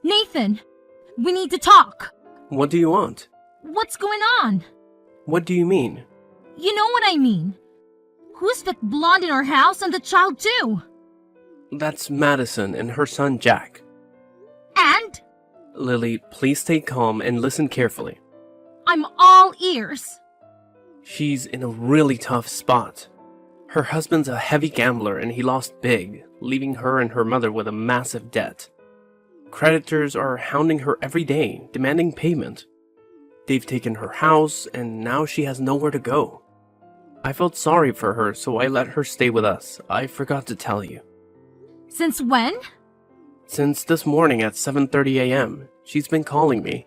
Nathan, we need to talk. What do you want? What's going on? What do you mean? You know what I mean. Who's that blonde in our house and the child too? That's Madison and her son Jack. And? Lily, please stay calm and listen carefully. I'm all ears. She's in a really tough spot. Her husband's a heavy gambler and he lost big, leaving her and her mother with a massive debt. Creditors are hounding her every day, demanding payment. They've taken her house and now she has nowhere to go. I felt sorry for her, so I let her stay with us. I forgot to tell you. Since when? Since this morning at 7:30 a.m. She's been calling me.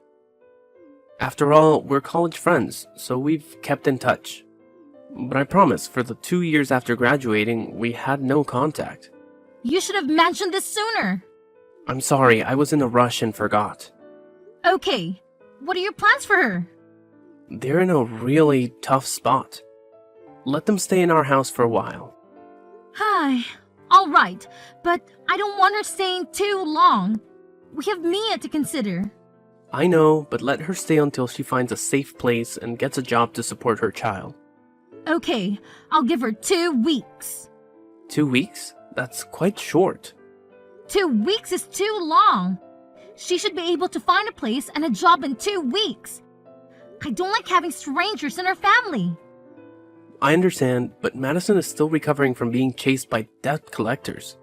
After all, we're college friends, so we've kept in touch. But I promise, for the 2 years after graduating, we had no contact. You should have mentioned this sooner. I'm sorry, I was in a rush and forgot. Okay, what are your plans for her? They're in a really tough spot. Let them stay in our house for a while. Hi. All right, but I don't want her staying too long. We have Mia to consider. I know, but let her stay until she finds a safe place and gets a job to support her child. Okay, I'll give her 2 weeks. 2 weeks? That's quite short. 2 weeks is too long. She should be able to find a place and a job in 2 weeks. I don't like having strangers in our family. I understand, but Madison is still recovering from being chased by debt collectors.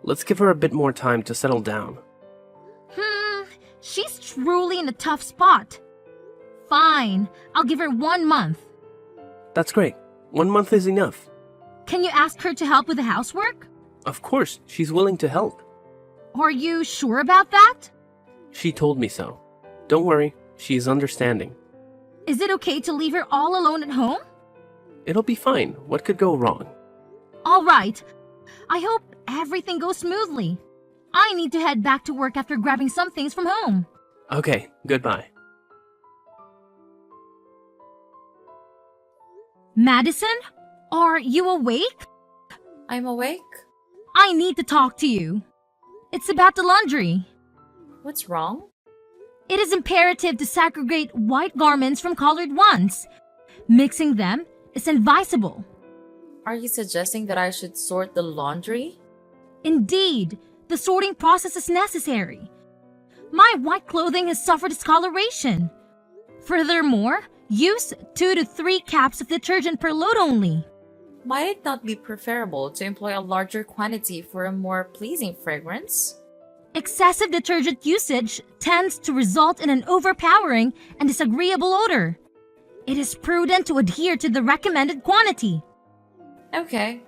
Let's give her a bit more time to settle down. She's truly in a tough spot. Fine, I'll give her 1 month. That's great. 1 month is enough. Can you ask her to help with the housework? Of course, she's willing to help. Are you sure about that? She told me so. Don't worry, she's understanding. Is it okay to leave her all alone at home? It'll be fine. What could go wrong? All right. I hope everything goes smoothly. I need to head back to work after grabbing some things from home. Okay, goodbye. Madison, are you awake? I'm awake. I need to talk to you. It's about the laundry. What's wrong? It is imperative to segregate white garments from colored ones. Mixing them is advisable. Are you suggesting that I should sort the laundry? Indeed, the sorting process is necessary. My white clothing has suffered discoloration. Furthermore, use 2 to 3 caps of detergent per load only. Might it not be preferable to employ a larger quantity for a more pleasing fragrance? Excessive detergent usage tends to result in an overpowering and disagreeable odor. It is prudent to adhere to the recommended quantity. Okay.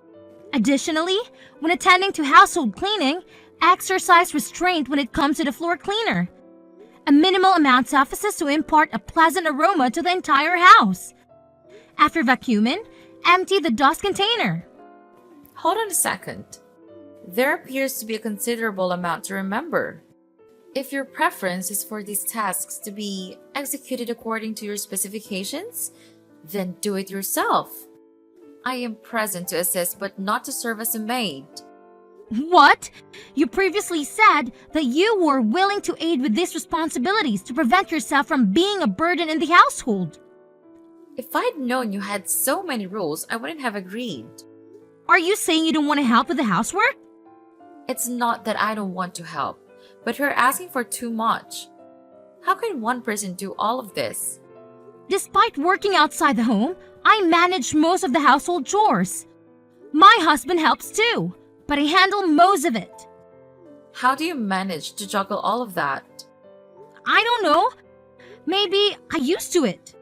Additionally, when attending to household cleaning, exercise restraint when it comes to the floor cleaner. A minimal amount suffices to impart a pleasant aroma to the entire house. After vacuuming, empty the dust container. Hold on a second. There appears to be a considerable amount to remember. If your preference is for these tasks to be executed according to your specifications, then do it yourself. I am present to assist but not to serve as a maid. What? You previously said that you were willing to aid with these responsibilities to prevent yourself from being a burden in the household. If I'd known you had so many rules, I wouldn't have agreed. Are you saying you don't want to help with the housework? It's not that I don't want to help, but you're asking for too much. How can one person do all of this? Despite working outside the home, I manage most of the household chores. My husband helps too, but I handle most of it. How do you manage to juggle all of that? I don't know. Maybe I used to it.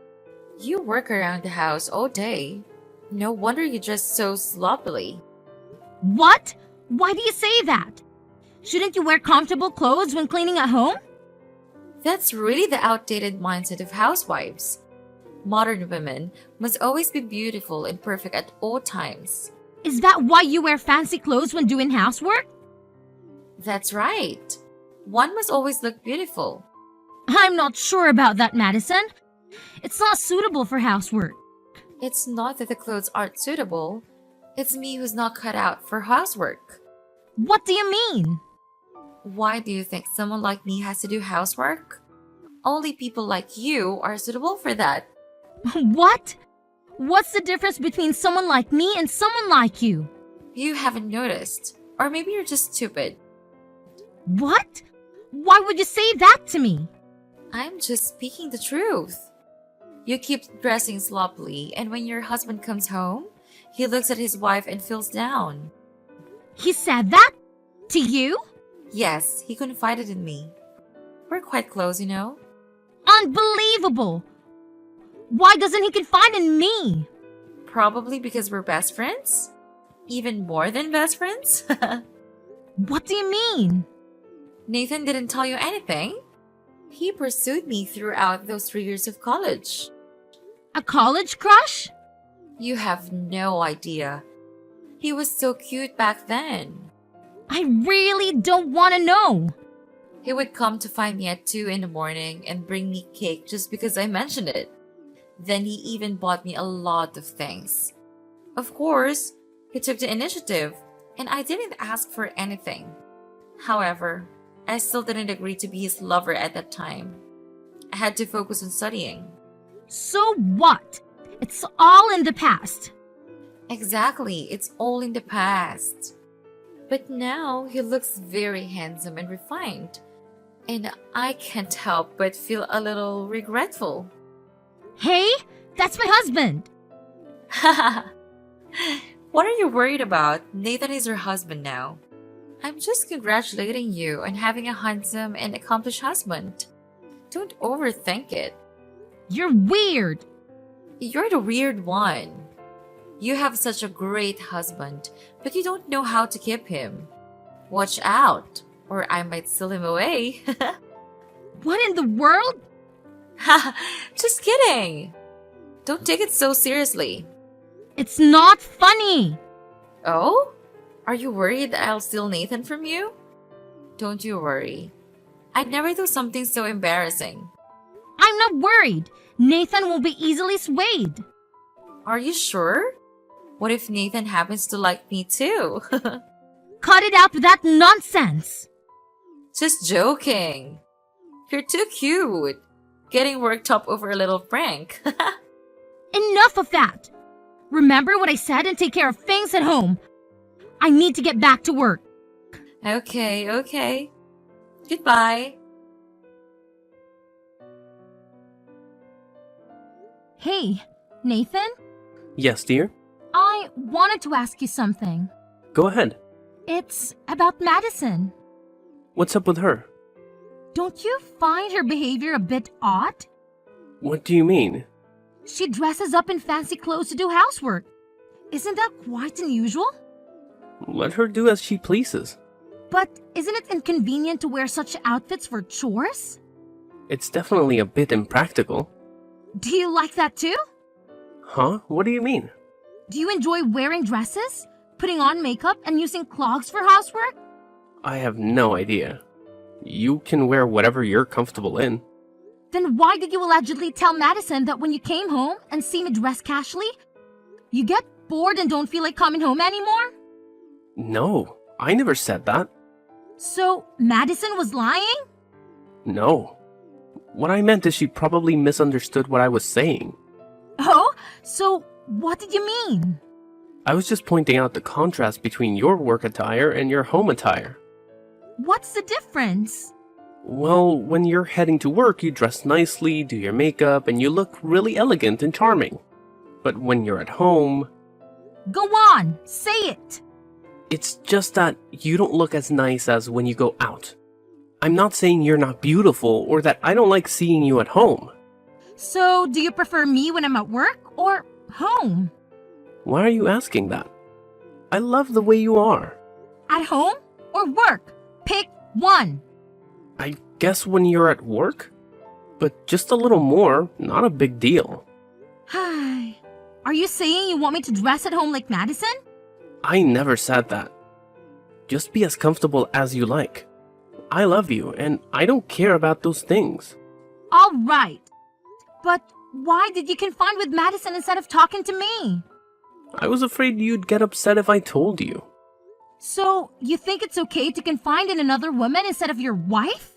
You work around the house all day. No wonder you dress so sloppily. What? Why do you say that? Shouldn't you wear comfortable clothes when cleaning at home? That's really the outdated mindset of housewives. Modern women must always be beautiful and perfect at all times. Is that why you wear fancy clothes when doing housework? That's right. One must always look beautiful. I'm not sure about that, Madison. It's not suitable for housework. It's not that the clothes aren't suitable. It's me who's not cut out for housework. What do you mean? Why do you think someone like me has to do housework? Only people like you are suitable for that. What? What's the difference between someone like me and someone like you? You haven't noticed. Or maybe you're just stupid. What? Why would you say that to me? I'm just speaking the truth. You keep dressing sloppily, and when your husband comes home, he looks at his wife and feels down. He said that? To you? Yes, he confided in me. We're quite close, you know. Unbelievable! Why doesn't he confide in me? Probably because we're best friends? Even more than best friends? What do you mean? Nathan didn't tell you anything? He pursued me throughout those 3 years of college. A college crush? You have no idea. He was so cute back then. I really don't want to know. He would come to find me at 2 in the morning and bring me cake just because I mentioned it. Then he even bought me a lot of things. Of course, he took the initiative, and I didn't ask for anything. However, I still didn't agree to be his lover at that time. I had to focus on studying. So what? It's all in the past. Exactly, it's all in the past. But now he looks very handsome and refined, and I can't help but feel a little regretful. Hey, that's my husband. What are you worried about? Nathan is your husband now. I'm just congratulating you on having a handsome and accomplished husband. Don't overthink it. You're weird. You're the weird one. You have such a great husband, but you don't know how to keep him. Watch out, or I might steal him away. What in the world? Just kidding. Don't take it so seriously. It's not funny. Oh? Are you worried that I'll steal Nathan from you? Don't you worry. I'd never do something so embarrassing. I'm not worried. Nathan will be easily swayed. Are you sure? What if Nathan happens to like me too? Cut it out with that nonsense. Just joking. You're too cute. Getting worked up over a little prank. Enough of that. Remember what I said and take care of things at home. I need to get back to work. Okay. Goodbye. Hey, Nathan? Yes, dear? I wanted to ask you something. Go ahead. It's about Madison. What's up with her? Don't you find her behavior a bit odd? What do you mean? She dresses up in fancy clothes to do housework. Isn't that quite unusual? Let her do as she pleases. But isn't it inconvenient to wear such outfits for chores? It's definitely a bit impractical. Do you like that too? Huh? What do you mean? Do you enjoy wearing dresses, putting on makeup, and using clogs for housework? I have no idea. You can wear whatever you're comfortable in. Then why did you allegedly tell Madison that when you came home and see me dressed casually, you get bored and don't feel like coming home anymore? No, I never said that. So, Madison was lying? No. What I meant is she probably misunderstood what I was saying. Oh, so what did you mean? I was just pointing out the contrast between your work attire and your home attire. What's the difference? Well, when you're heading to work, you dress nicely, do your makeup, and you look really elegant and charming. But when you're at home... Go on, say it. It's just that you don't look as nice as when you go out. I'm not saying you're not beautiful or that I don't like seeing you at home. So, do you prefer me when I'm at work or home? Why are you asking that? I love the way you are. At home or work? Pick one. I guess when you're at work? But just a little more, not a big deal. Hi. Are you saying you want me to dress at home like Madison? I never said that. Just be as comfortable as you like. I love you, and I don't care about those things. All right. But why did you confide with Madison instead of talking to me? I was afraid you'd get upset if I told you. So, you think it's okay to confide in another woman instead of your wife?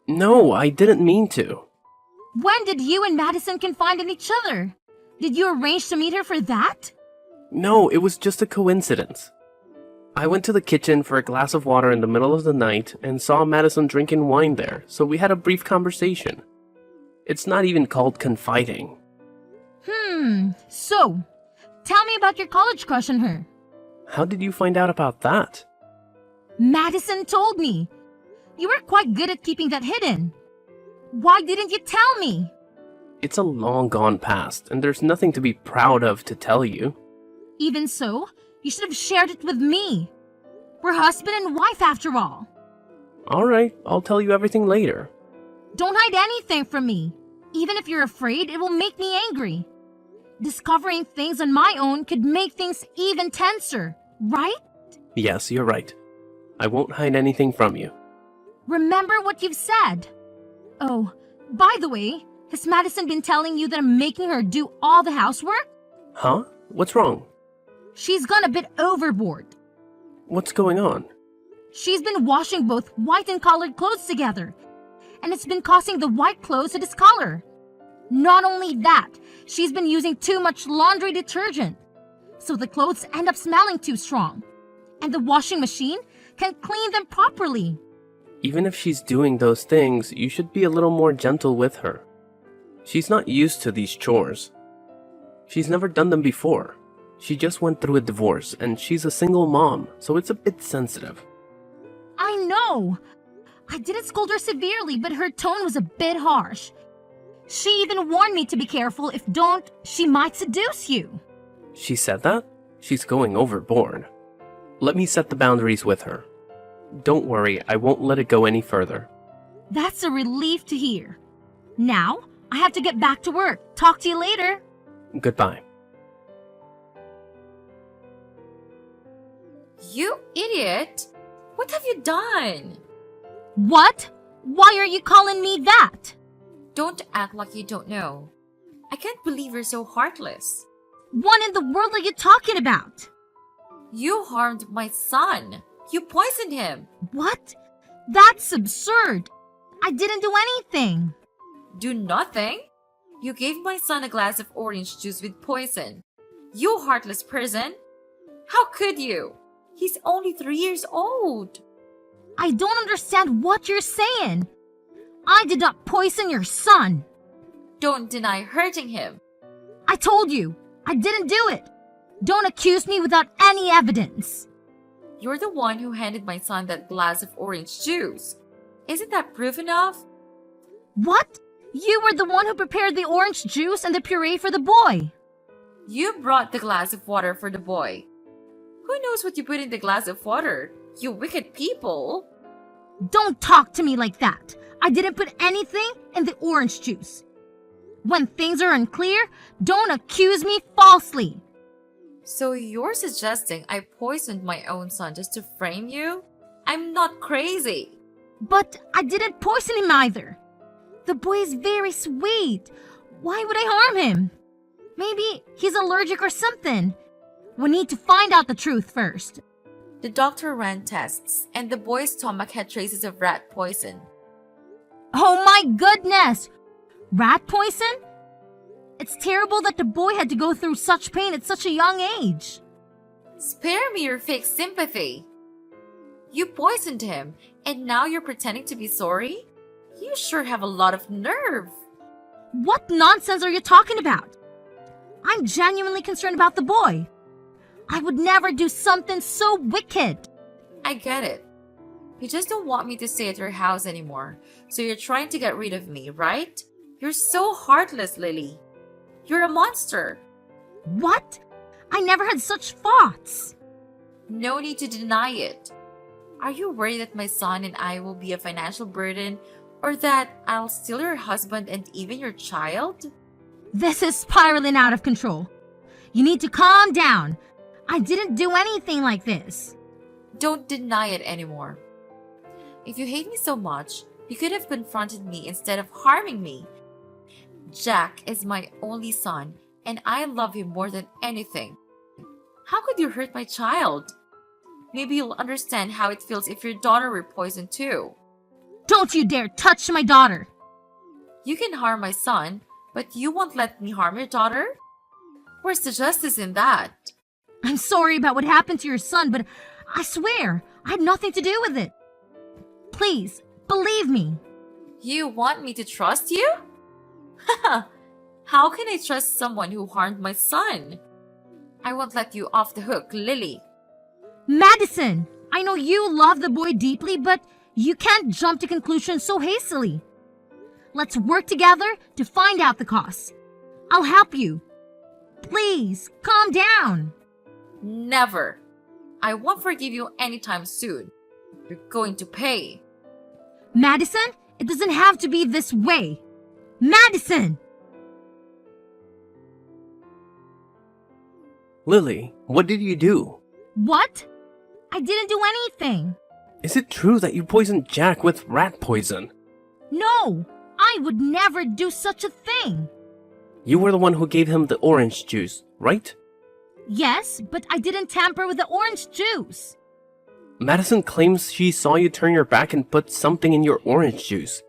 No, I didn't mean to. When did you and Madison confide in each other? Did you arrange to meet her for that? No, it was just a coincidence. I went to the kitchen for a glass of water in the middle of the night and saw Madison drinking wine there, so we had a brief conversation. It's not even called confiding. So, tell me about your college crush on her. How did you find out about that? Madison told me. You were quite good at keeping that hidden. Why didn't you tell me? It's a long gone past, and there's nothing to be proud of to tell you. Even so, you should have shared it with me. We're husband and wife after all. Alright, I'll tell you everything later. Don't hide anything from me. Even if you're afraid, it will make me angry. Discovering things on my own could make things even tenser, right? Yes, you're right. I won't hide anything from you. Remember what you've said. Oh, by the way, has Madison been telling you that I'm making her do all the housework? Huh? What's wrong? She's gone a bit overboard. What's going on? She's been washing both white and colored clothes together, and it's been causing the white clothes to discolor. Not only that, she's been using too much laundry detergent, so the clothes end up smelling too strong, and the washing machine can't clean them properly. Even if she's doing those things, you should be a little more gentle with her. She's not used to these chores. She's never done them before. She just went through a divorce, and she's a single mom, so it's a bit sensitive. I know. I didn't scold her severely, but her tone was a bit harsh. She even warned me to be careful. If don't, she might seduce you. She said that? She's going overboard. Let me set the boundaries with her. Don't worry, I won't let it go any further. That's a relief to hear. Now, I have to get back to work. Talk to you later. Goodbye. You idiot! What have you done? What? Why are you calling me that? Don't act like you don't know. I can't believe you're so heartless. What in the world are you talking about? You harmed my son. You poisoned him. What? That's absurd. I didn't do anything. Do nothing? You gave my son a glass of orange juice with poison. You heartless person. How could you? He's only 3 years old. I don't understand what you're saying. I did not poison your son. Don't deny hurting him. I told you, I didn't do it. Don't accuse me without any evidence. You're the one who handed my son that glass of orange juice. Isn't that proof enough? What? You were the one who prepared the orange juice and the puree for the boy. You brought the glass of water for the boy. Who knows what you put in the glass of water? You wicked people. Don't talk to me like that. I didn't put anything in the orange juice. When things are unclear, don't accuse me falsely. So you're suggesting I poisoned my own son just to frame you? I'm not crazy. But I didn't poison him either. The boy is very sweet. Why would I harm him? Maybe he's allergic or something. We need to find out the truth first. The doctor ran tests, and the boy's stomach had traces of rat poison. Oh my goodness! Rat poison? It's terrible that the boy had to go through such pain at such a young age. Spare me your fake sympathy. You poisoned him, and now you're pretending to be sorry? You sure have a lot of nerve. What nonsense are you talking about? I'm genuinely concerned about the boy. I would never do something so wicked. I get it. You just don't want me to stay at your house anymore, so you're trying to get rid of me, right? You're so heartless, Lily. You're a monster. What? I never had such thoughts. No need to deny it. Are you worried that my son and I will be a financial burden, or that I'll steal your husband and even your child? This is spiraling out of control. You need to calm down. I didn't do anything like this. Don't deny it anymore. If you hate me so much, you could have confronted me instead of harming me. Jack is my only son, and I love him more than anything. How could you hurt my child? Maybe you'll understand how it feels if your daughter were poisoned too. Don't you dare touch my daughter! You can harm my son, but you won't let me harm your daughter? Where's the justice in that? I'm sorry about what happened to your son, but I swear, I had nothing to do with it. Please, believe me. You want me to trust you? How can I trust someone who harmed my son? I won't let you off the hook, Lily. Madison, I know you love the boy deeply, but you can't jump to conclusions so hastily. Let's work together to find out the cause. I'll help you. Please, calm down. Never. I won't forgive you anytime soon. You're going to pay. Madison, it doesn't have to be this way. Madison! Lily, what did you do? What? I didn't do anything. Is it true that you poisoned Jack with rat poison? No, I would never do such a thing. You were the one who gave him the orange juice, right? Yes, but I didn't tamper with the orange juice. Madison claims she saw you turn your back and put something in your orange juice.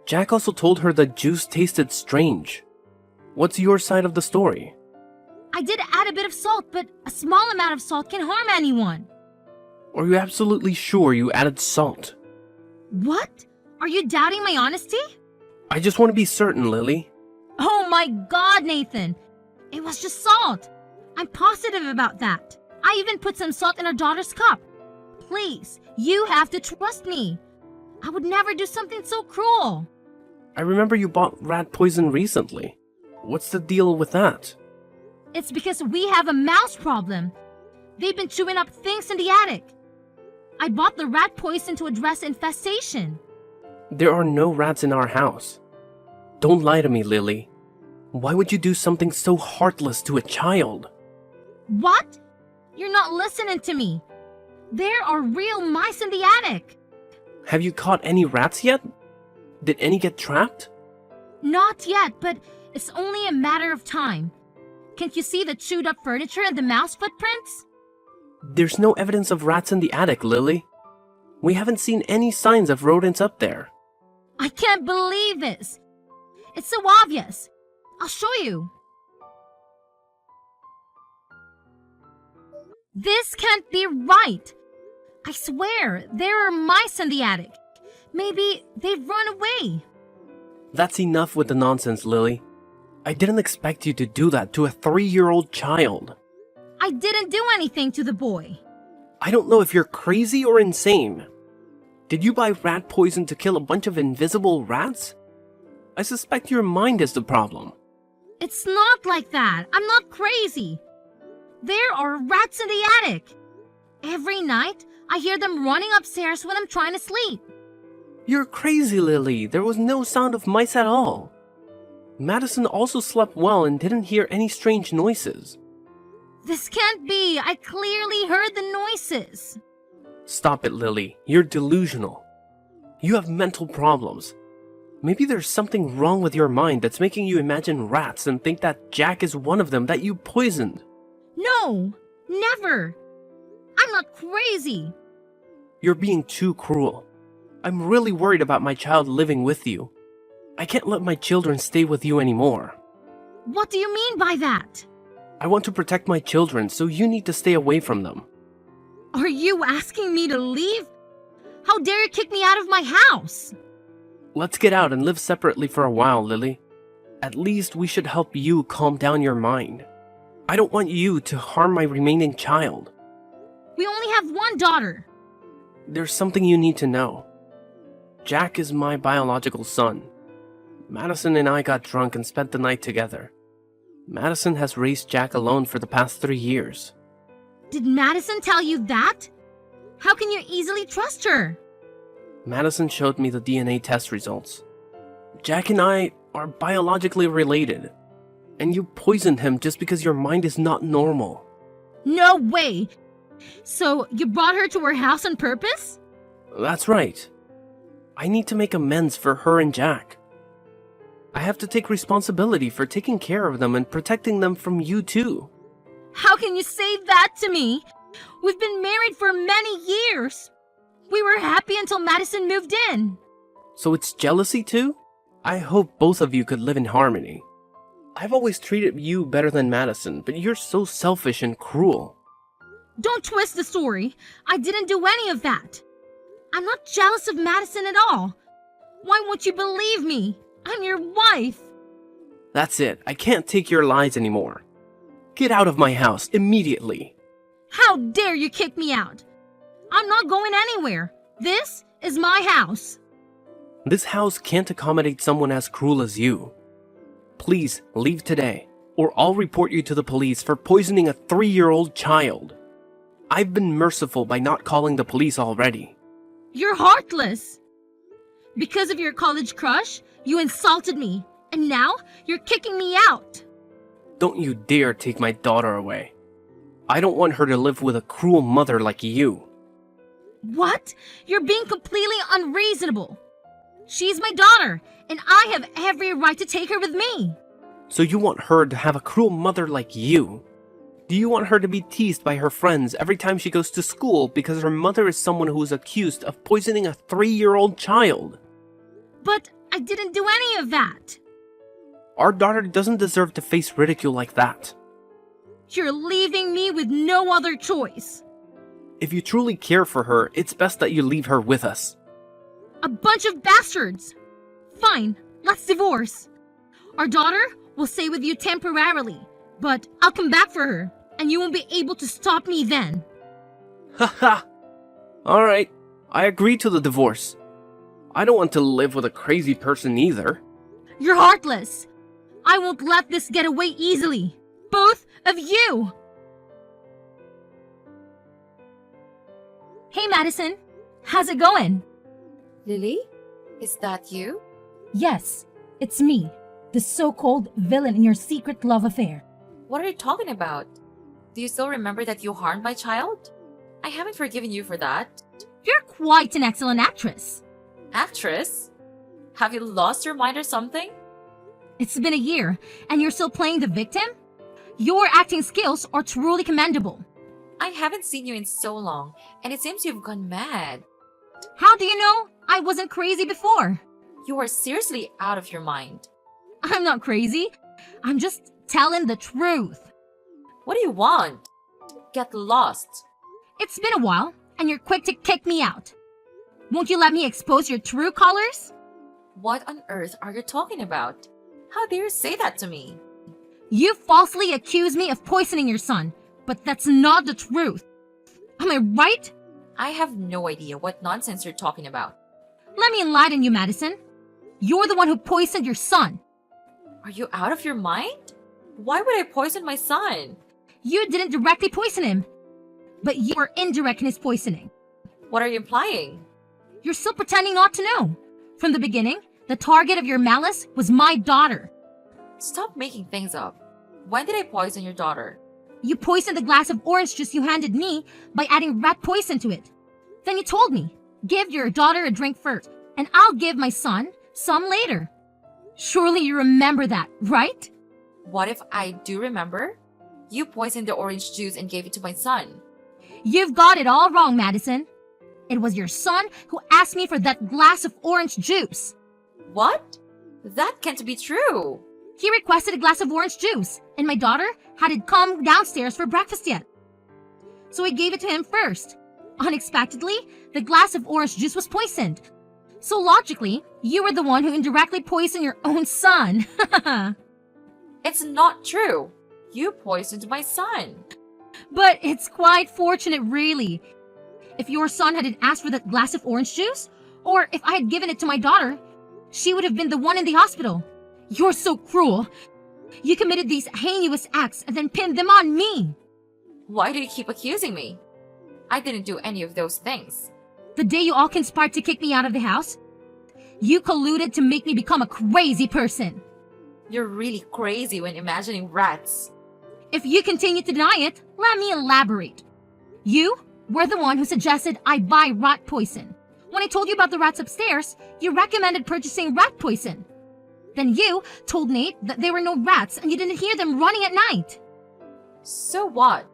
Jack also told her the juice tasted strange. What's your side of the story? I did add a bit of salt, but a small amount of salt can harm anyone. Are you absolutely sure you added salt? What? Are you doubting my honesty? I just want to be certain, Lily. Oh my God, Nathan. It was just salt. I'm positive about that. I even put some salt in our daughter's cup. Please, you have to trust me. I would never do something so cruel. I remember you bought rat poison recently. What's the deal with that? It's because we have a mouse problem. They've been chewing up things in the attic. I bought the rat poison to address the infestation. There are no rats in our house. Don't lie to me, Lily. Why would you do something so heartless to a child? What? You're not listening to me. There are real mice in the attic. Have you caught any rats yet? Did any get trapped? Not yet, but it's only a matter of time. Can't you see the chewed up furniture and the mouse footprints? There's no evidence of rats in the attic, Lily. We haven't seen any signs of rodents up there. I can't believe this. It's so obvious. I'll show you. This can't be right. I swear, there are mice in the attic. Maybe they've run away. That's enough with the nonsense, Lily. I didn't expect you to do that to a 3-year-old child. I didn't do anything to the boy. I don't know if you're crazy or insane. Did you buy rat poison to kill a bunch of invisible rats? I suspect your mind is the problem. It's not like that. I'm not crazy. There are rats in the attic. Every night, I hear them running upstairs when I'm trying to sleep. You're crazy, Lily. There was no sound of mice at all. Madison also slept well and didn't hear any strange noises. This can't be. I clearly heard the noises. Stop it, Lily. You're delusional. You have mental problems. Maybe there's something wrong with your mind that's making you imagine rats and think that Jack is one of them that you poisoned. No, never. I'm not crazy. You're being too cruel. I'm really worried about my child living with you. I can't let my children stay with you anymore. What do you mean by that? I want to protect my children, so you need to stay away from them. Are you asking me to leave? How dare you kick me out of my house? Let's get out and live separately for a while, Lily. At least we should help you calm down your mind. I don't want you to harm my remaining child. We only have one daughter. There's something you need to know. Jack is my biological son. Madison and I got drunk and spent the night together. Madison has raised Jack alone for the past 3 years. Did Madison tell you that? How can you easily trust her? Madison showed me the DNA test results. Jack and I are biologically related. And you poisoned him just because your mind is not normal. No way! So, you brought her to our house on purpose? That's right. I need to make amends for her and Jack. I have to take responsibility for taking care of them and protecting them from you too. How can you say that to me? We've been married for many years. We were happy until Madison moved in. So it's jealousy too? I hope both of you could live in harmony. I've always treated you better than Madison, but you're so selfish and cruel. Don't twist the story. I didn't do any of that. I'm not jealous of Madison at all. Why won't you believe me? I'm your wife. That's it. I can't take your lies anymore. Get out of my house immediately. How dare you kick me out? I'm not going anywhere. This is my house. This house can't accommodate someone as cruel as you. Please leave today, or I'll report you to the police for poisoning a 3-year-old child. I've been merciful by not calling the police already. You're heartless. Because of your college crush, you insulted me, and now you're kicking me out. Don't you dare take my daughter away. I don't want her to live with a cruel mother like you. What? You're being completely unreasonable. She's my daughter, and I have every right to take her with me. So you want her to have a cruel mother like you? Do you want her to be teased by her friends every time she goes to school because her mother is someone who is accused of poisoning a 3-year-old child? But I didn't do any of that. Our daughter doesn't deserve to face ridicule like that. You're leaving me with no other choice. If you truly care for her, it's best that you leave her with us. A bunch of bastards. Fine, let's divorce. Our daughter will stay with you temporarily, but I'll come back for her, and you won't be able to stop me then. Haha! Alright, I agree to the divorce. I don't want to live with a crazy person either. You're heartless. I won't let this get away easily. Both of you. Hey, Madison. How's it going? Lily? Is that you? Yes, it's me, the so-called villain in your secret love affair. What are you talking about? Do you still remember that you harmed my child? I haven't forgiven you for that. You're quite an excellent actress. Actress? Have you lost your mind or something? It's been a year, and you're still playing the victim? Your acting skills are truly commendable. I haven't seen you in so long, and it seems you've gone mad. How do you know I wasn't crazy before? You are seriously out of your mind. I'm not crazy. I'm just telling the truth. What do you want? Get lost. It's been a while, and you're quick to kick me out. Won't you let me expose your true colors? What on earth are you talking about? How dare you say that to me? You falsely accuse me of poisoning your son, but that's not the truth. Am I right? I have no idea what nonsense you're talking about. Let me enlighten you, Madison. You're the one who poisoned your son. Are you out of your mind? Why would I poison my son? You didn't directly poison him, but you were indirect in his poisoning. What are you implying? You're still pretending not to know. From the beginning, the target of your malice was my daughter. Stop making things up. When did I poison your daughter? You poisoned the glass of orange juice you handed me by adding rat poison to it. Then you told me, give your daughter a drink first, and I'll give my son some later. Surely you remember that, right? What if I do remember? You poisoned the orange juice and gave it to my son. You've got it all wrong, Madison. It was your son who asked me for that glass of orange juice. What? That can't be true. He requested a glass of orange juice, and my daughter hadn't come downstairs for breakfast yet. So I gave it to him first. Unexpectedly, the glass of orange juice was poisoned. So logically, you were the one who indirectly poisoned your own son. It's not true. You poisoned my son. But it's quite fortunate, really. If your son hadn't asked for that glass of orange juice, or if I had given it to my daughter, she would have been the one in the hospital. You're so cruel. You committed these heinous acts and then pinned them on me. Why do you keep accusing me? I didn't do any of those things. The day you all conspired to kick me out of the house, you colluded to make me become a crazy person. You're really crazy when imagining rats. If you continue to deny it, let me elaborate. You were the one who suggested I buy rat poison. When I told you about the rats upstairs, you recommended purchasing rat poison. Then you told Nate that there were no rats and you didn't hear them running at night. So what?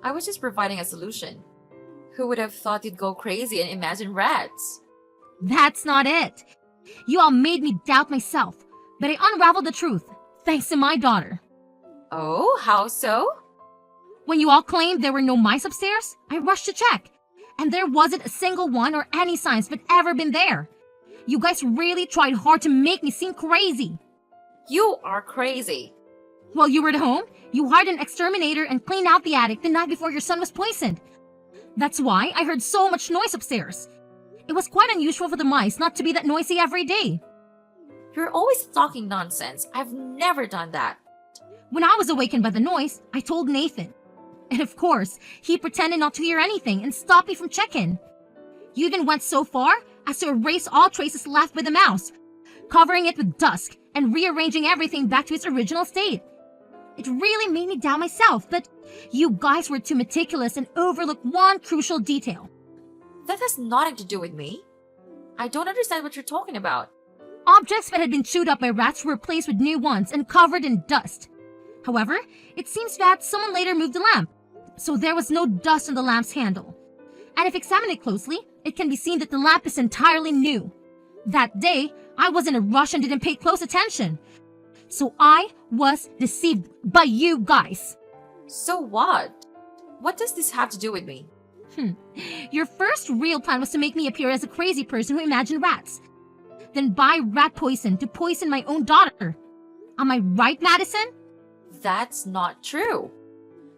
I was just providing a solution. Who would have thought you'd go crazy and imagine rats? That's not it. You all made me doubt myself, but I unraveled the truth, thanks to my daughter. Oh, how so? When you all claimed there were no mice upstairs, I rushed to check, and there wasn't a single one or any signs of it ever been there. You guys really tried hard to make me seem crazy. You are crazy. While you were at home, you hired an exterminator and cleaned out the attic the night before your son was poisoned. That's why I heard so much noise upstairs. It was quite unusual for the mice not to be that noisy every day. You're always talking nonsense. I've never done that. When I was awakened by the noise, I told Nathan. And of course, he pretended not to hear anything and stopped me from checking. You even went so far as to erase all traces left by the mouse, covering it with dust and rearranging everything back to its original state. It really made me doubt myself, but you guys were too meticulous and overlooked one crucial detail. That has nothing to do with me. I don't understand what you're talking about. Objects that had been chewed up by rats were replaced with new ones and covered in dust. However, it seems that someone later moved the lamp, so there was no dust on the lamp's handle. And if examined closely, it can be seen that the lamp is entirely new. That day, I was in a rush and didn't pay close attention. So I was deceived by you guys. So what? What does this have to do with me? Your first real plan was to make me appear as a crazy person who imagined rats. Then buy rat poison to poison my own daughter. Am I right, Madison? That's not true.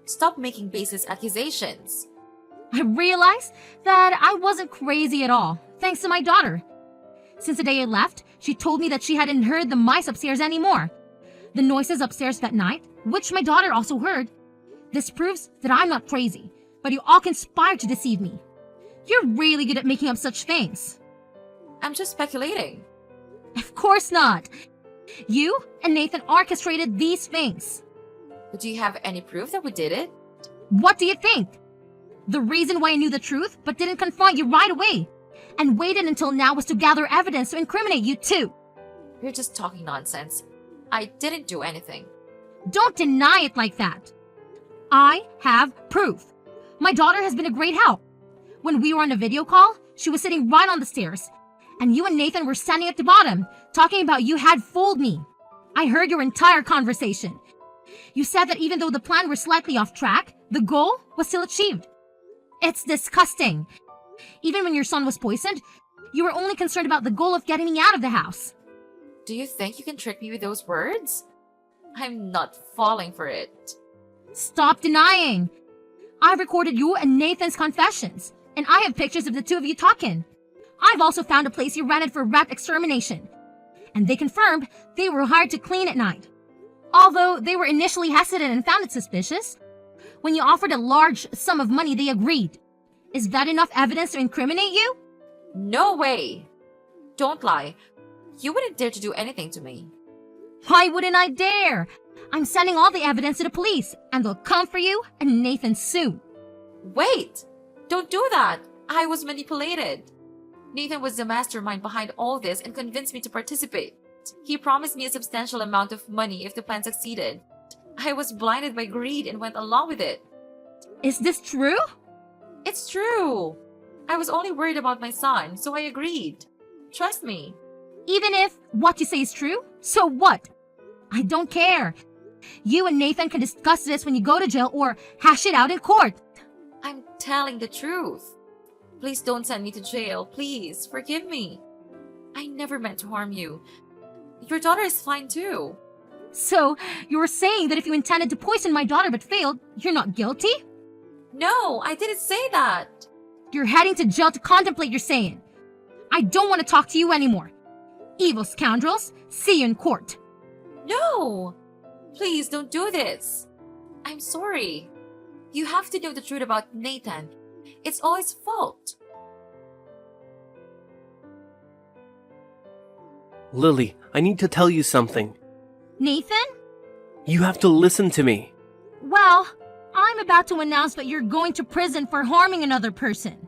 Stop making baseless accusations. I realized that I wasn't crazy at all, thanks to my daughter. Since the day I left, she told me that she hadn't heard the mice upstairs anymore. The noises upstairs that night, which my daughter also heard. This proves that I'm not crazy, but you all conspired to deceive me. You're really good at making up such things. I'm just speculating. Of course not. You and Nathan orchestrated these things. But do you have any proof that we did it? What do you think? The reason why I knew the truth but didn't confront you right away and waited until now was to gather evidence to incriminate you too. You're just talking nonsense. I didn't do anything. Don't deny it like that. I have proof. My daughter has been a great help. When we were on a video call, she was sitting right on the stairs, and you and Nathan were standing at the bottom, talking about you had fooled me. I heard your entire conversation. You said that even though the plan was slightly off track, the goal was still achieved. It's disgusting. Even when your son was poisoned, you were only concerned about the goal of getting me out of the house. Do you think you can trick me with those words? I'm not falling for it. Stop denying. I recorded you and Nathan's confessions, and I have pictures of the two of you talking. I've also found a place you rented for rat extermination, and they confirmed they were hired to clean at night. Although they were initially hesitant and found it suspicious, when you offered a large sum of money, they agreed. Is that enough evidence to incriminate you? No way. Don't lie. You wouldn't dare to do anything to me. Why wouldn't I dare? I'm sending all the evidence to the police, and they'll come for you and Nathan soon. Wait! Don't do that! I was manipulated. Nathan was the mastermind behind all this and convinced me to participate. He promised me a substantial amount of money if the plan succeeded. I was blinded by greed and went along with it. Is this true? It's true. I was only worried about my son, so I agreed. Trust me. Even if what you say is true, so what? I don't care. You and Nathan can discuss this when you go to jail or hash it out in court. I'm telling the truth. Please don't send me to jail. Please, forgive me. I never meant to harm you. Your daughter is fine too. So, you're saying that if you intended to poison my daughter but failed, you're not guilty? No, I didn't say that. You're heading to jail to contemplate your saying. I don't want to talk to you anymore. Evil scoundrels, see you in court. No! Please don't do this. I'm sorry. You have to know the truth about Nathan. It's all his fault. Lily, I need to tell you something. Nathan? You have to listen to me. Well, I'm about to announce that you're going to prison for harming another person.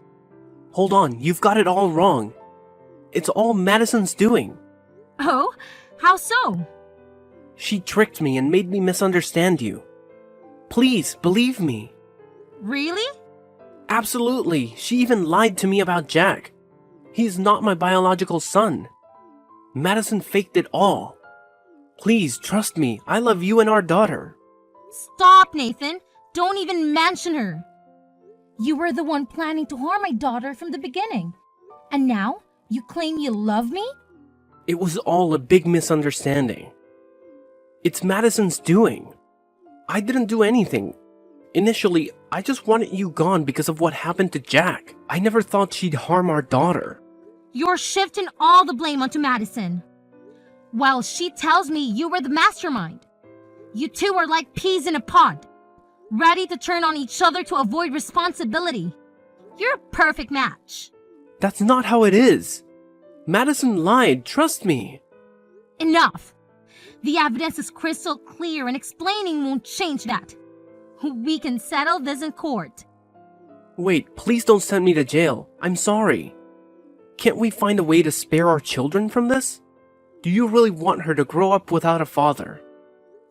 Hold on, you've got it all wrong. It's all Madison's doing. Oh? How so? She tricked me and made me misunderstand you. Please, believe me. Really? Absolutely. She even lied to me about Jack. He's not my biological son. Madison faked it all. Please, trust me. I love you and our daughter. Stop, Nathan. Don't even mention her. You were the one planning to harm my daughter from the beginning. And now, you claim you love me? It was all a big misunderstanding. It's Madison's doing. I didn't do anything. Initially, I just wanted you gone because of what happened to Jack. I never thought she'd harm our daughter. You're shifting all the blame onto Madison. Well, she tells me you were the mastermind. You two are like peas in a pod, ready to turn on each other to avoid responsibility. You're a perfect match. That's not how it is. Madison lied, trust me. Enough. The evidence is crystal clear and explaining won't change that. We can settle this in court. Wait, please don't send me to jail. I'm sorry. Can't we find a way to spare our children from this? Do you really want her to grow up without a father?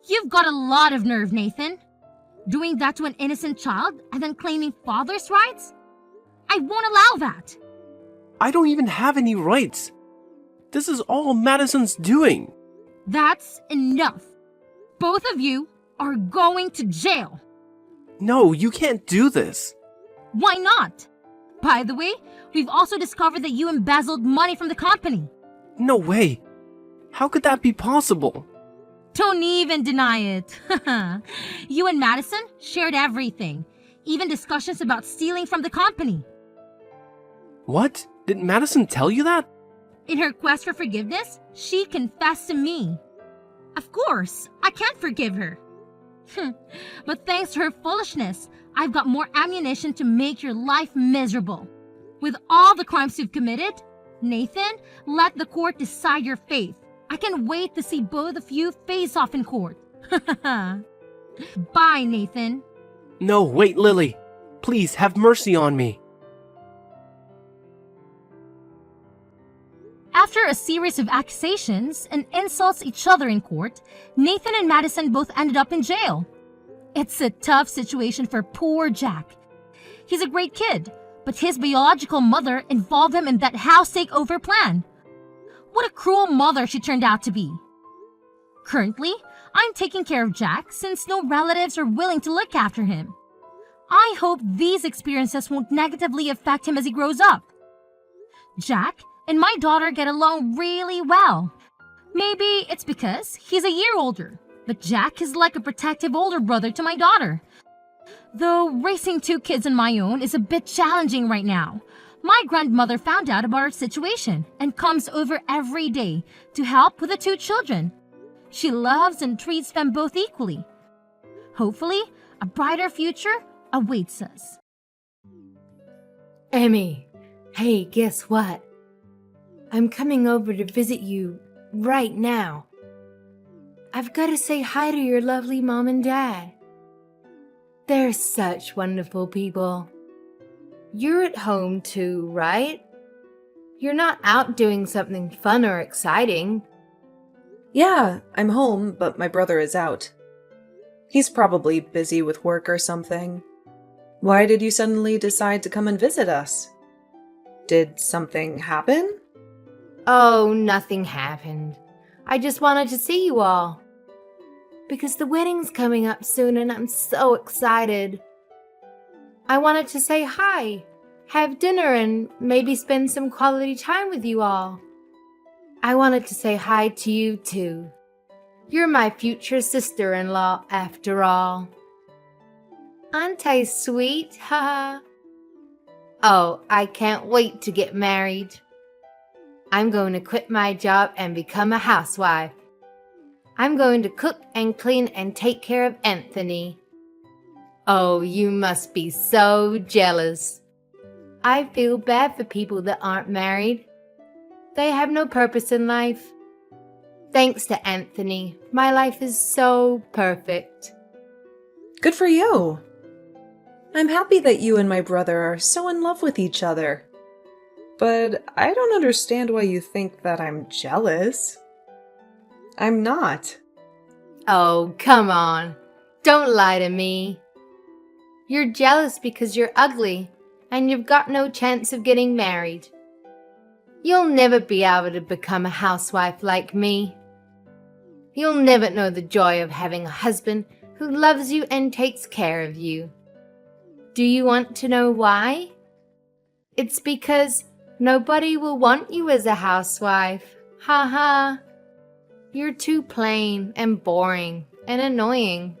You've got a lot of nerve, Nathan. Doing that to an innocent child and then claiming father's rights? I won't allow that. I don't even have any rights. This is all Madison's doing. That's enough. Both of you are going to jail. No, you can't do this. Why not? By the way, we've also discovered that you embezzled money from the company. No way. How could that be possible? Don't even deny it. You and Madison shared everything, even discussions about stealing from the company. What? Did Madison tell you that? In her quest for forgiveness, she confessed to me. Of course, I can't forgive her. But thanks to her foolishness, I've got more ammunition to make your life miserable. With all the crimes you've committed, Nathan, let the court decide your fate. I can't wait to see both of you face off in court. Bye, Nathan. No, wait, Lily. Please have mercy on me. After a series of accusations and insults each other in court, Nathan and Madison both ended up in jail. It's a tough situation for poor Jack. He's a great kid, but his biological mother involved him in that house takeover plan. What a cruel mother she turned out to be. Currently, I'm taking care of Jack since no relatives are willing to look after him. I hope these experiences won't negatively affect him as he grows up. Jack and my daughter get along really well. Maybe it's because he's a year older, but Jack is like a protective older brother to my daughter. Though raising two kids on my own is a bit challenging right now. My grandmother found out about our situation and comes over every day to help with the two children. She loves and treats them both equally. Hopefully, a brighter future awaits us. Emmy, hey, guess what? I'm coming over to visit you right now. I've got to say hi to your lovely mom and dad. They're such wonderful people. You're at home too, right? You're not out doing something fun or exciting. Yeah, I'm home, but my brother is out. He's probably busy with work or something. Why did you suddenly decide to come and visit us? Did something happen? Oh, nothing happened. I just wanted to see you all. Because the wedding's coming up soon and I'm so excited. I wanted to say hi, have dinner, and maybe spend some quality time with you all. I wanted to say hi to you too. You're my future sister-in-law after all. Aren't I sweet? Haha. Oh, I can't wait to get married. I'm going to quit my job and become a housewife. I'm going to cook and clean and take care of Anthony. Oh, you must be so jealous. I feel bad for people that aren't married. They have no purpose in life. Thanks to Anthony, my life is so perfect. Good for you. I'm happy that you and my brother are so in love with each other. But I don't understand why you think that I'm jealous. I'm not. Oh, come on. Don't lie to me. You're jealous because you're ugly and you've got no chance of getting married. You'll never be able to become a housewife like me. You'll never know the joy of having a husband who loves you and takes care of you. Do you want to know why? It's because nobody will want you as a housewife. Ha ha. You're too plain and boring and annoying.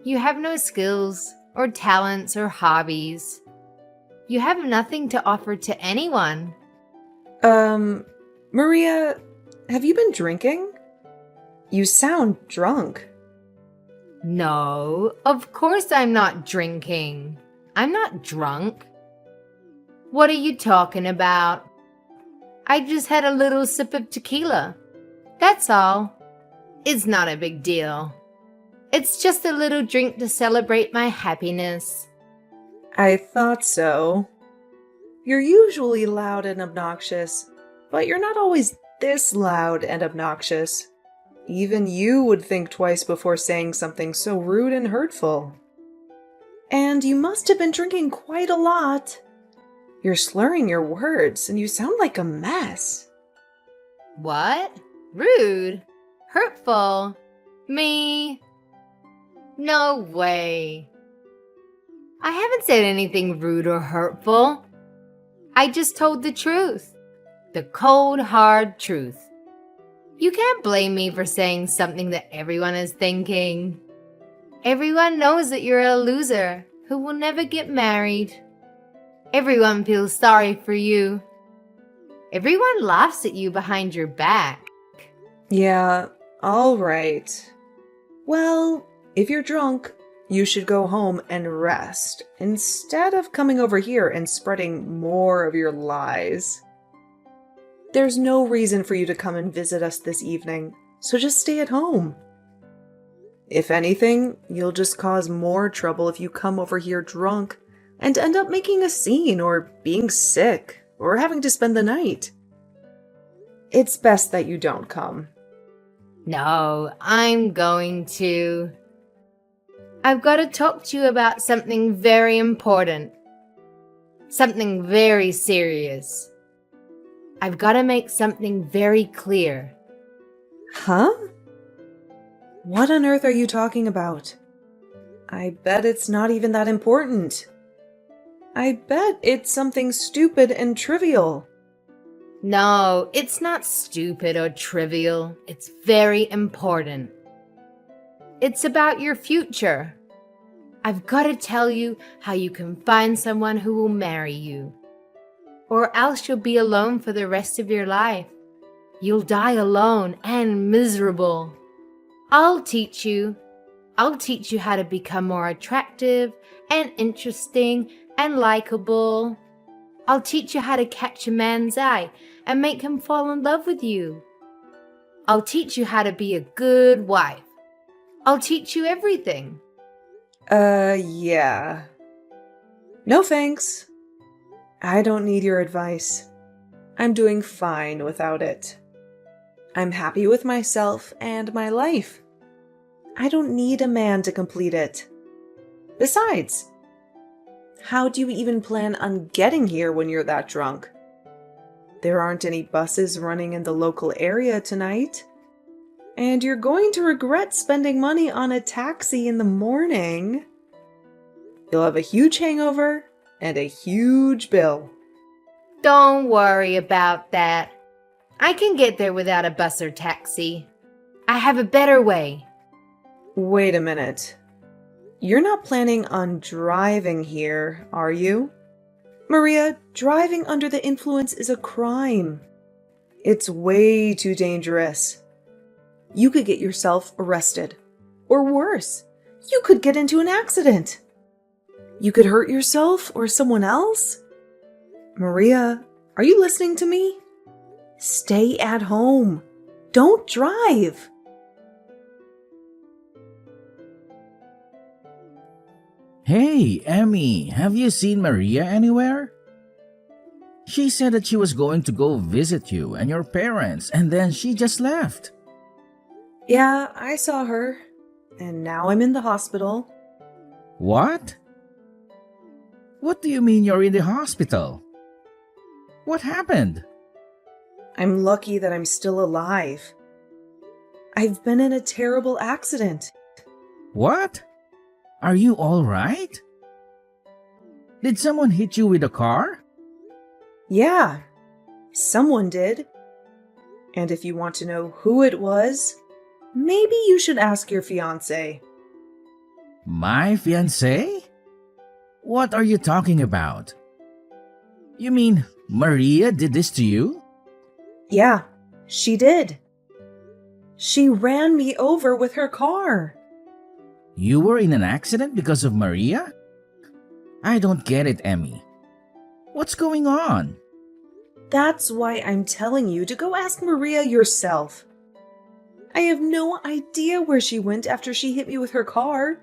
You have no skills or talents or hobbies. You have nothing to offer to anyone. Maria, have you been drinking? You sound drunk. No, of course I'm not drinking. I'm not drunk. What are you talking about? I just had a little sip of tequila. That's all. It's not a big deal. It's just a little drink to celebrate my happiness. I thought so. You're usually loud and obnoxious, but you're not always this loud and obnoxious. Even you would think twice before saying something so rude and hurtful. And you must have been drinking quite a lot. You're slurring your words, and you sound like a mess. What? Rude? Hurtful? Me? No way. I haven't said anything rude or hurtful. I just told the truth. The cold, hard truth. You can't blame me for saying something that everyone is thinking. Everyone knows that you're a loser who will never get married. Everyone feels sorry for you. Everyone laughs at you behind your back. Yeah, all right. Well, if you're drunk, you should go home and rest instead of coming over here and spreading more of your lies. There's no reason for you to come and visit us this evening, so just stay at home. If anything, you'll just cause more trouble if you come over here drunk and end up making a scene or being sick or having to spend the night. It's best that you don't come. No, I'm going to. I've got to talk to you about something very important. Something very serious. I've got to make something very clear. Huh? What on earth are you talking about? I bet it's not even that important. I bet it's something stupid and trivial. No, it's not stupid or trivial. It's very important. It's about your future. I've got to tell you how you can find someone who will marry you. Or else you'll be alone for the rest of your life. You'll die alone and miserable. I'll teach you how to become more attractive and interesting and likable. I'll teach you how to catch a man's eye and make him fall in love with you. I'll teach you how to be a good wife. I'll teach you everything. Yeah. No thanks. I don't need your advice. I'm doing fine without it. I'm happy with myself and my life. I don't need a man to complete it. Besides, how do you even plan on getting here when you're that drunk? There aren't any buses running in the local area tonight. And you're going to regret spending money on a taxi in the morning. You'll have a huge hangover and a huge bill. Don't worry about that. I can get there without a bus or taxi. I have a better way. Wait a minute. You're not planning on driving here, are you? Maria, driving under the influence is a crime. It's way too dangerous. You could get yourself arrested. Or worse, you could get into an accident. You could hurt yourself or someone else. Maria, are you listening to me? Stay at home. Don't drive. Hey, Emmy, have you seen Maria anywhere? She said that she was going to go visit you and your parents, and then she just left. Yeah, I saw her. And now I'm in the hospital. What? What do you mean you're in the hospital? What happened? I'm lucky that I'm still alive. I've been in a terrible accident. What? Are you all right? Did someone hit you with a car? Yeah, someone did. And if you want to know who it was, maybe you should ask your fiancé. My fiancé? What are you talking about? You mean Maria did this to you? Yeah, she did. She ran me over with her car. You were in an accident because of Maria? I don't get it, Emmy. What's going on? That's why I'm telling you to go ask Maria yourself. I have no idea where she went after she hit me with her car,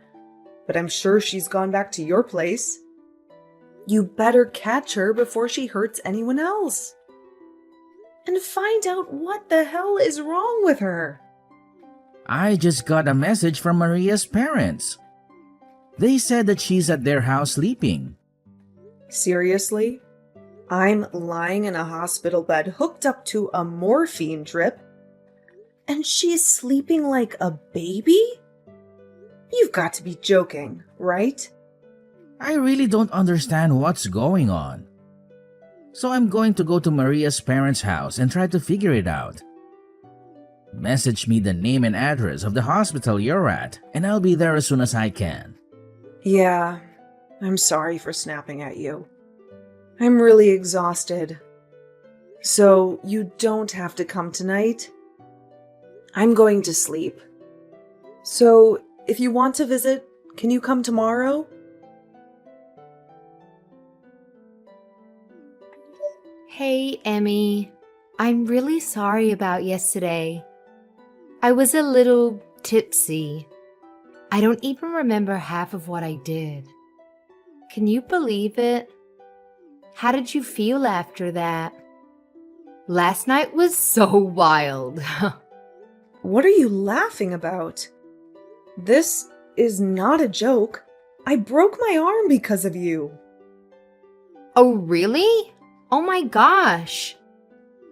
but I'm sure she's gone back to your place. You better catch her before she hurts anyone else. And find out what the hell is wrong with her. I just got a message from Maria's parents. They said that she's at their house sleeping. Seriously? I'm lying in a hospital bed hooked up to a morphine drip, and she's sleeping like a baby? You've got to be joking, right? I really don't understand what's going on. So I'm going to go to Maria's parents' house and try to figure it out. Message me the name and address of the hospital you're at, and I'll be there as soon as I can. Yeah, I'm sorry for snapping at you. I'm really exhausted. So you don't have to come tonight. I'm going to sleep. So if you want to visit, can you come tomorrow? Hey, Emmy. I'm really sorry about yesterday. I was a little tipsy. I don't even remember half of what I did. Can you believe it? How did you feel after that? Last night was so wild. What are you laughing about? This is not a joke. I broke my arm because of you. Oh, really? Oh my gosh.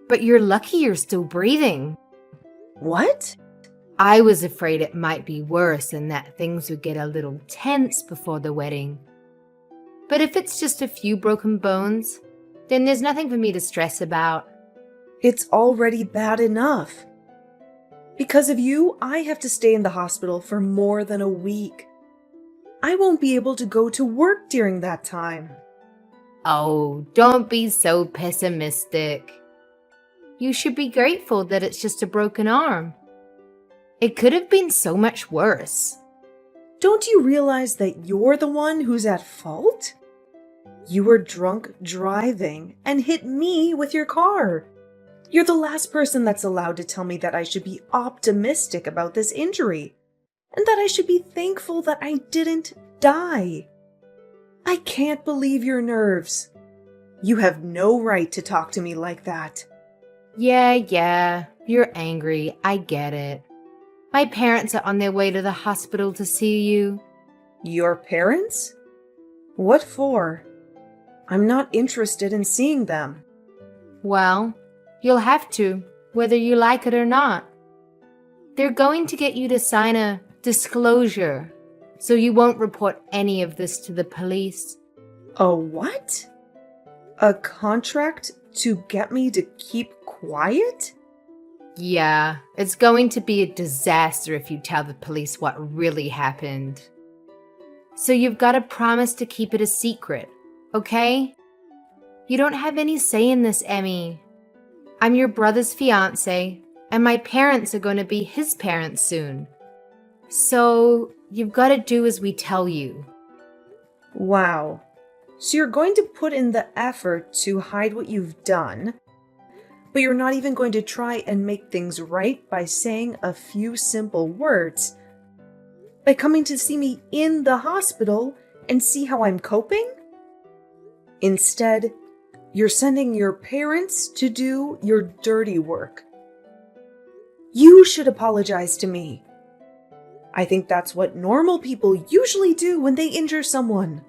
But you're lucky you're still breathing. What? I was afraid it might be worse and that things would get a little tense before the wedding. But if it's just a few broken bones, then there's nothing for me to stress about. It's already bad enough. Because of you, I have to stay in the hospital for more than a week. I won't be able to go to work during that time. Oh, don't be so pessimistic. You should be grateful that it's just a broken arm. It could have been so much worse. Don't you realize that you're the one who's at fault? You were drunk driving and hit me with your car. You're the last person that's allowed to tell me that I should be optimistic about this injury and that I should be thankful that I didn't die. I can't believe your nerves. You have no right to talk to me like that. Yeah, you're angry. I get it. My parents are on their way to the hospital to see you. Your parents? What for? I'm not interested in seeing them. Well, you'll have to, whether you like it or not. They're going to get you to sign a disclosure, so you won't report any of this to the police. A what? A contract to get me to keep quiet? Yeah, it's going to be a disaster if you tell the police what really happened. So you've got to promise to keep it a secret, okay? You don't have any say in this, Emmy. I'm your brother's fiancé, and my parents are going to be his parents soon. So you've got to do as we tell you. Wow. So you're going to put in the effort to hide what you've done, but you're not even going to try and make things right by saying a few simple words, by coming to see me in the hospital and see how I'm coping? Instead, you're sending your parents to do your dirty work. You should apologize to me. I think that's what normal people usually do when they injure someone.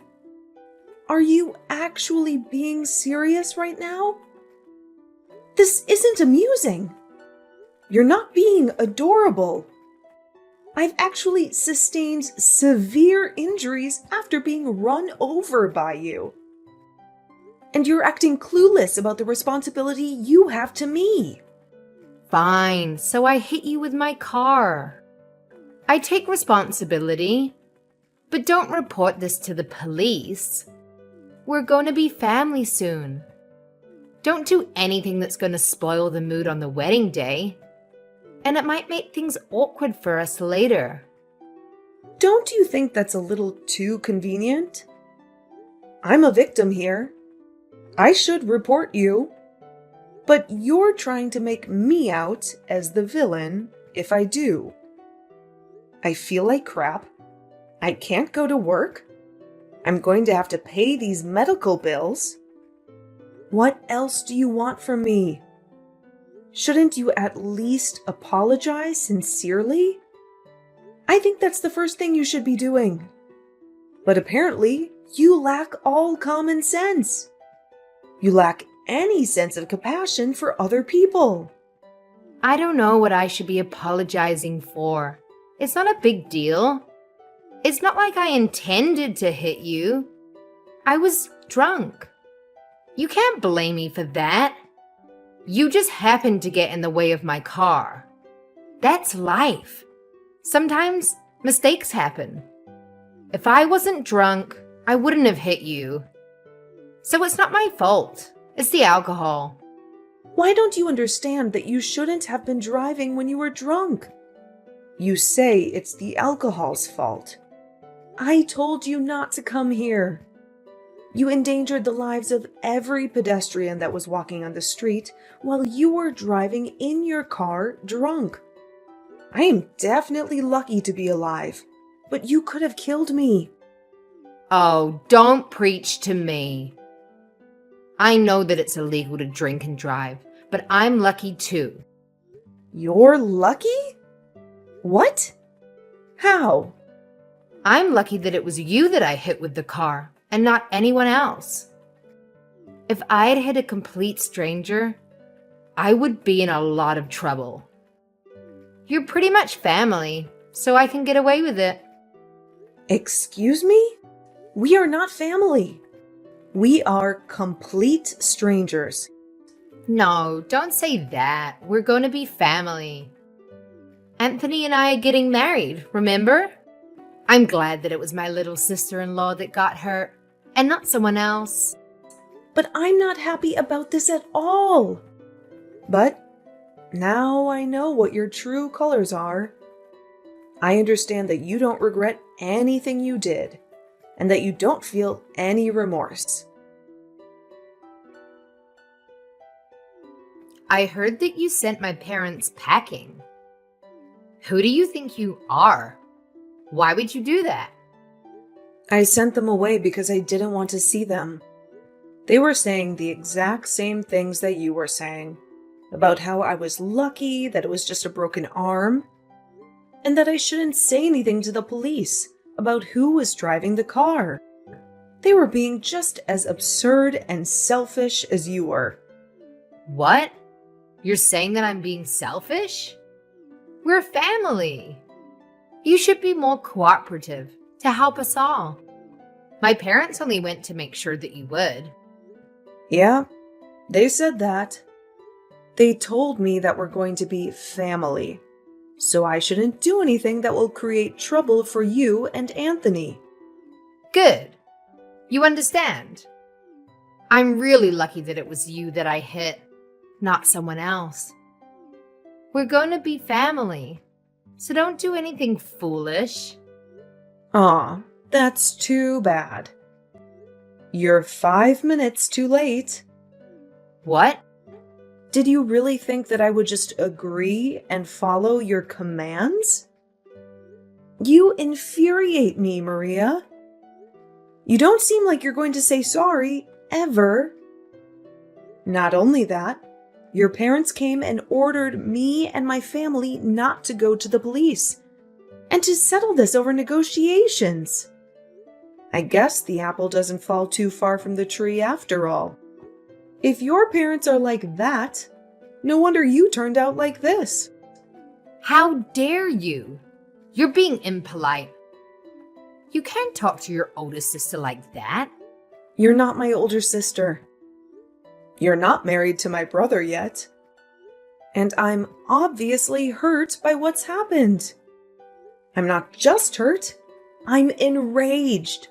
Are you actually being serious right now? This isn't amusing. You're not being adorable. I've actually sustained severe injuries after being run over by you. And you're acting clueless about the responsibility you have to me. Fine, so I hit you with my car. I take responsibility, but don't report this to the police. We're going to be family soon. Don't do anything that's going to spoil the mood on the wedding day. And it might make things awkward for us later. Don't you think that's a little too convenient? I'm a victim here. I should report you. But you're trying to make me out as the villain if I do. I feel like crap. I can't go to work. I'm going to have to pay these medical bills. What else do you want from me? Shouldn't you at least apologize sincerely? I think that's the first thing you should be doing. But apparently, you lack all common sense. You lack any sense of compassion for other people. I don't know what I should be apologizing for. It's not a big deal. It's not like I intended to hit you. I was drunk. You can't blame me for that. You just happened to get in the way of my car. That's life. Sometimes mistakes happen. If I wasn't drunk, I wouldn't have hit you. So it's not my fault. It's the alcohol. Why don't you understand that you shouldn't have been driving when you were drunk? You say it's the alcohol's fault. I told you not to come here. You endangered the lives of every pedestrian that was walking on the street while you were driving in your car drunk. I am definitely lucky to be alive, but you could have killed me. Oh, don't preach to me. I know that it's illegal to drink and drive, but I'm lucky too. You're lucky? What? How? I'm lucky that it was you that I hit with the car and not anyone else. If I'd hit a complete stranger, I would be in a lot of trouble. You're pretty much family, so I can get away with it. Excuse me? We are not family. We are complete strangers. No, don't say that. We're going to be family. Anthony and I are getting married, remember? I'm glad that it was my little sister-in-law that got hurt, and not someone else. But I'm not happy about this at all. But now I know what your true colors are. I understand that you don't regret anything you did, and that you don't feel any remorse. I heard that you sent my parents packing. Who do you think you are? Why would you do that? I sent them away because I didn't want to see them. They were saying the exact same things that you were saying, about how I was lucky that it was just a broken arm, and that I shouldn't say anything to the police about who was driving the car. They were being just as absurd and selfish as you were. What? You're saying that I'm being selfish? We're family. You should be more cooperative to help us all. My parents only went to make sure that you would. Yeah, they said that. They told me that we're going to be family, so I shouldn't do anything that will create trouble for you and Anthony. Good. You understand? I'm really lucky that it was you that I hit, not someone else. We're going to be family, so don't do anything foolish. Aw, that's too bad. You're 5 minutes too late. What? Did you really think that I would just agree and follow your commands? You infuriate me, Maria. You don't seem like you're going to say sorry, ever. Not only that, your parents came and ordered me and my family not to go to the police. And to settle this over negotiations. I guess the apple doesn't fall too far from the tree after all. If your parents are like that, no wonder you turned out like this. How dare you? You're being impolite. You can't talk to your older sister like that. You're not my older sister. You're not married to my brother yet. And I'm obviously hurt by what's happened. I'm not just hurt, I'm enraged.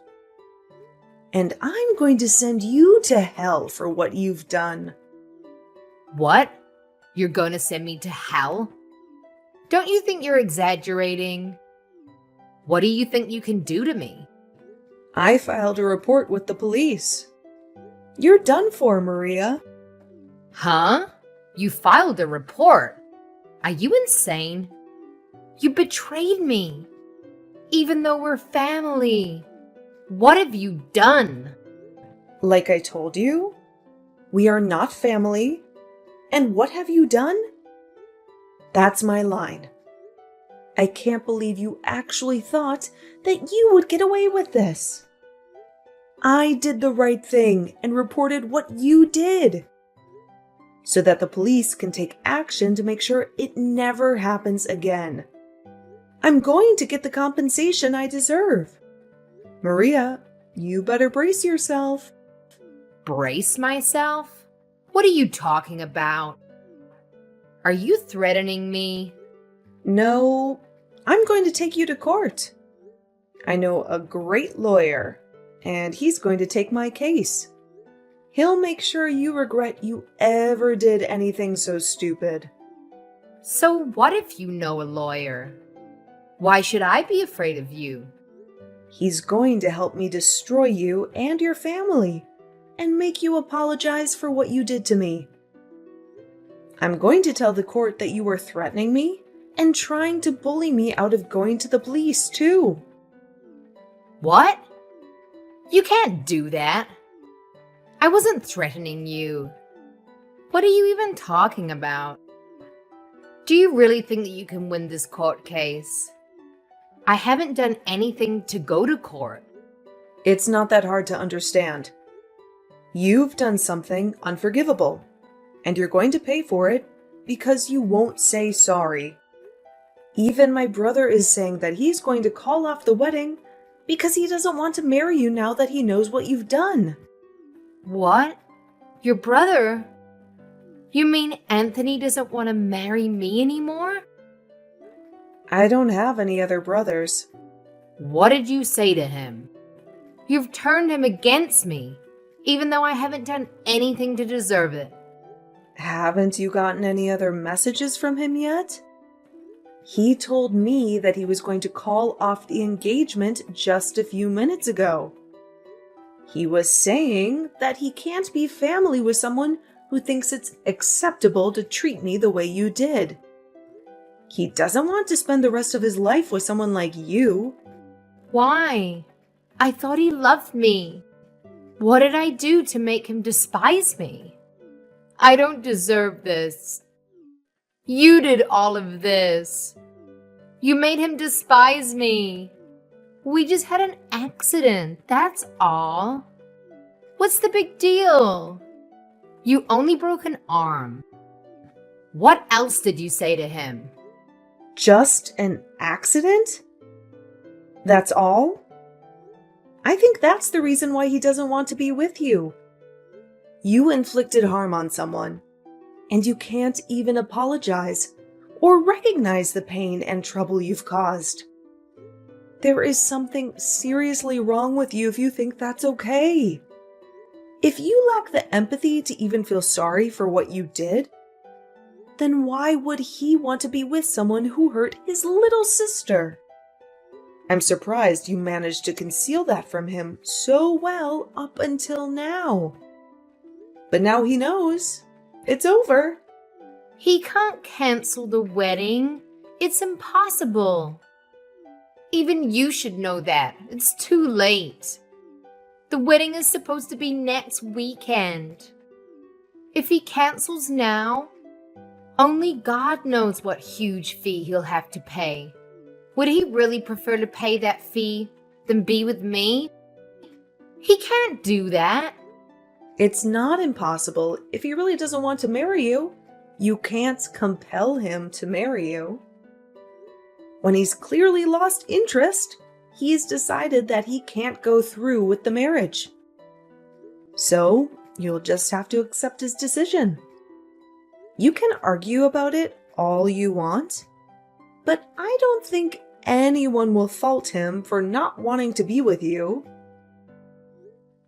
And I'm going to send you to hell for what you've done. What? You're going to send me to hell? Don't you think you're exaggerating? What do you think you can do to me? I filed a report with the police. You're done for, Maria. Huh? You filed a report? Are you insane? You betrayed me. Even though we're family. What have you done? Like I told you, we are not family. And what have you done? That's my line. I can't believe you actually thought that you would get away with this. I did the right thing and reported what you did, so that the police can take action to make sure it never happens again. I'm going to get the compensation I deserve. Maria, you better brace yourself. Brace myself? What are you talking about? Are you threatening me? No, I'm going to take you to court. I know a great lawyer, and he's going to take my case. He'll make sure you regret you ever did anything so stupid. So what if you know a lawyer? Why should I be afraid of you? He's going to help me destroy you and your family and make you apologize for what you did to me. I'm going to tell the court that you were threatening me and trying to bully me out of going to the police, too. What? You can't do that. I wasn't threatening you. What are you even talking about? Do you really think that you can win this court case? I haven't done anything to go to court. It's not that hard to understand. You've done something unforgivable, and you're going to pay for it because you won't say sorry. Even my brother is saying that he's going to call off the wedding because he doesn't want to marry you now that he knows what you've done. What? Your brother? You mean Anthony doesn't want to marry me anymore? I don't have any other brothers. What did you say to him? You've turned him against me, even though I haven't done anything to deserve it. Haven't you gotten any other messages from him yet? He told me that he was going to call off the engagement just a few minutes ago. He was saying that he can't be family with someone who thinks it's acceptable to treat me the way you did. He doesn't want to spend the rest of his life with someone like you. Why? I thought he loved me. What did I do to make him despise me? I don't deserve this. You did all of this. You made him despise me. We just had an accident, that's all. What's the big deal? You only broke an arm. What else did you say to him? Just an accident? That's all? I think that's the reason why he doesn't want to be with you. You inflicted harm on someone, and you can't even apologize or recognize the pain and trouble you've caused. There is something seriously wrong with you if you think that's okay. If you lack the empathy to even feel sorry for what you did, then why would he want to be with someone who hurt his little sister? I'm surprised you managed to conceal that from him so well up until now. But now he knows. It's over. He can't cancel the wedding. It's impossible. Even you should know that. It's too late. The wedding is supposed to be next weekend. If he cancels now, only God knows what huge fee he'll have to pay. Would he really prefer to pay that fee than be with me? He can't do that. It's not impossible if he really doesn't want to marry you. You can't compel him to marry you. When he's clearly lost interest, he's decided that he can't go through with the marriage. So, you'll just have to accept his decision. You can argue about it all you want, but I don't think anyone will fault him for not wanting to be with you.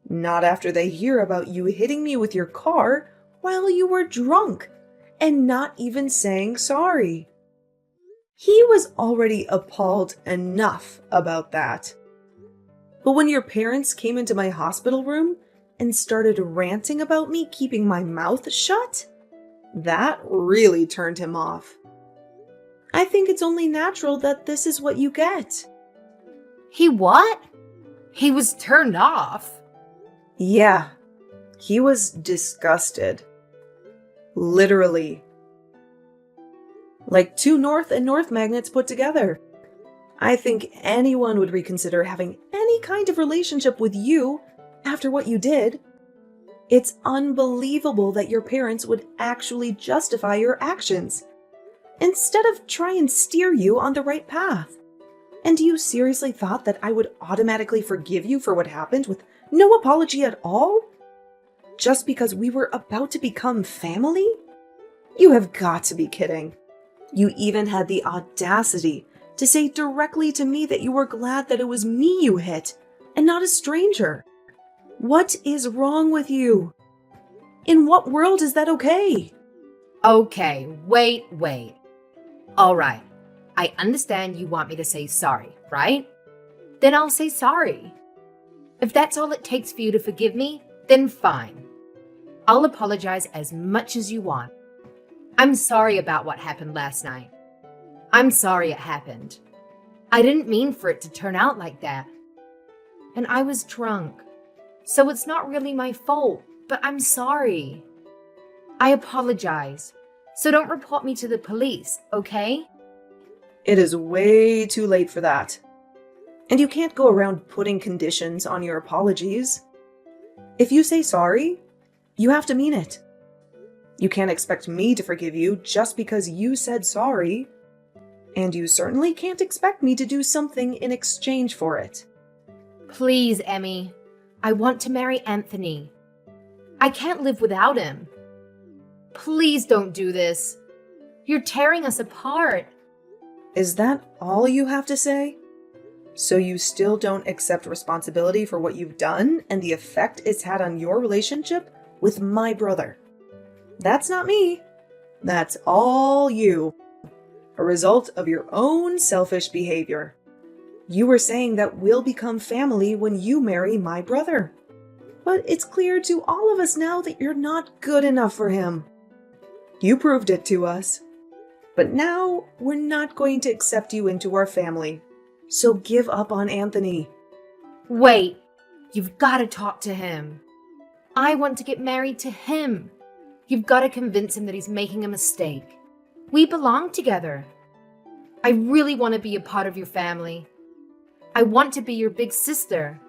Not after they hear about you hitting me with your car while you were drunk and not even saying sorry. He was already appalled enough about that. But when your parents came into my hospital room and started ranting about me keeping my mouth shut, that really turned him off. I think it's only natural that this is what you get. He what? He was turned off. Yeah, he was disgusted. Literally. Like two north and north magnets put together. I think anyone would reconsider having any kind of relationship with you after what you did. It's unbelievable that your parents would actually justify your actions instead of try and steer you on the right path. And you seriously thought that I would automatically forgive you for what happened with no apology at all? Just because we were about to become family? You have got to be kidding. You even had the audacity to say directly to me that you were glad that it was me you hit and not a stranger. What is wrong with you? In what world is that okay? Okay, wait. All right, I understand you want me to say sorry, right? Then I'll say sorry. If that's all it takes for you to forgive me, then fine. I'll apologize as much as you want. I'm sorry about what happened last night. I'm sorry it happened. I didn't mean for it to turn out like that. And I was drunk. So it's not really my fault, but I'm sorry. I apologize. So don't report me to the police, okay? It is way too late for that. And you can't go around putting conditions on your apologies. If you say sorry, you have to mean it. You can't expect me to forgive you just because you said sorry. And you certainly can't expect me to do something in exchange for it. Please, Emmy. I want to marry Anthony. I can't live without him. Please don't do this. You're tearing us apart. Is that all you have to say? So you still don't accept responsibility for what you've done and the effect it's had on your relationship with my brother? That's not me. That's all you. A result of your own selfish behavior. You were saying that we'll become family when you marry my brother. But it's clear to all of us now that you're not good enough for him. You proved it to us. But now we're not going to accept you into our family. So give up on Anthony. Wait, you've got to talk to him. I want to get married to him. You've got to convince him that he's making a mistake. We belong together. I really want to be a part of your family. I want to be your big sister.